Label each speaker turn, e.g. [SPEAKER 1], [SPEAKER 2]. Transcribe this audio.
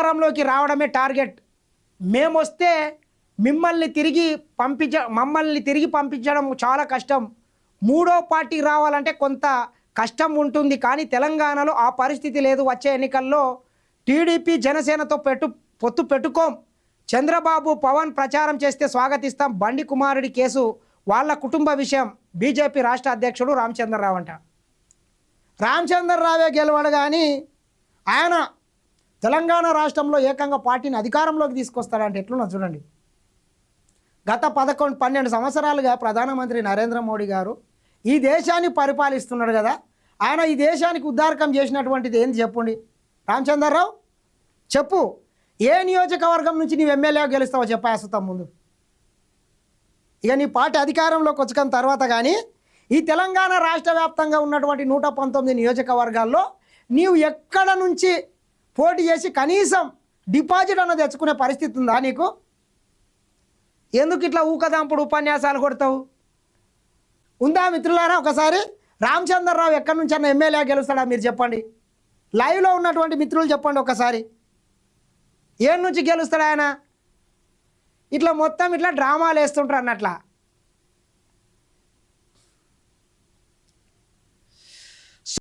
[SPEAKER 1] అధికారంలోకి రావడమే టార్గెట్. మేమొస్తే మమ్మల్ని తిరిగి పంపించడం చాలా కష్టం. మూడో పార్టీ రావాలంటే కొంత కష్టం ఉంటుంది, కానీ తెలంగాణలో ఆ పరిస్థితి లేదు. వచ్చే ఎన్నికల్లో టీడీపీ జనసేనతో పొత్తు పెట్టుకోం. చంద్రబాబు పవన్ ప్రచారం చేస్తే స్వాగతిస్తాం. బండి కుమారుడి కేసు వాళ్ళ కుటుంబ విషయం. బీజేపీ రాష్ట్ర అధ్యక్షుడు రామచంద్రరావు అంట. రామచంద్రరావే గెలవడు కానీ ఆయన తెలంగాణ రాష్ట్రంలో ఏకంగా పార్టీని అధికారంలోకి తీసుకొస్తాడంటే ఎట్లున్నా చూడండి. గత 11-12 సంవత్సరాలుగా ప్రధానమంత్రి నరేంద్ర మోడీ గారు ఈ దేశాన్ని పరిపాలిస్తున్నాడు కదా. ఆయన ఈ దేశానికి ఉద్ధారకం చేసినటువంటిది ఏంది చెప్పండి రామచంద్రరావు, చెప్పు. ఏ నియోజకవర్గం నుంచి నీవు ఎమ్మెల్యేగా గెలుస్తావో చెప్పేస్తాం ముందు. ఇక నీ పార్టీ అధికారంలోకి వచ్చుకున్న తర్వాత కానీ ఈ తెలంగాణ రాష్ట్ర వ్యాప్తంగా ఉన్నటువంటి 119 నియోజకవర్గాల్లో నీవు ఎక్కడ నుంచి పోటీ చేసి కనీసం డిపాజిట్ అన్న తెచ్చుకునే పరిస్థితి ఉందా నీకు? ఎందుకు ఇట్లా ఊకదాంపుడు ఉపన్యాసాలు కొడతావు? ఉందా మిత్రులారా? ఒకసారి రామచంద్రరావు ఎక్కడి నుంచి అన్న ఎమ్మెల్యే గెలుస్తాడా మీరు చెప్పండి. లైవ్లో ఉన్నటువంటి మిత్రులు చెప్పండి ఒకసారి, ఏ నుంచి గెలుస్తాడు ఆయన? ఇట్లా మొత్తం ఇట్లా డ్రామాలు వేస్తుంటారు అన్నట్లా.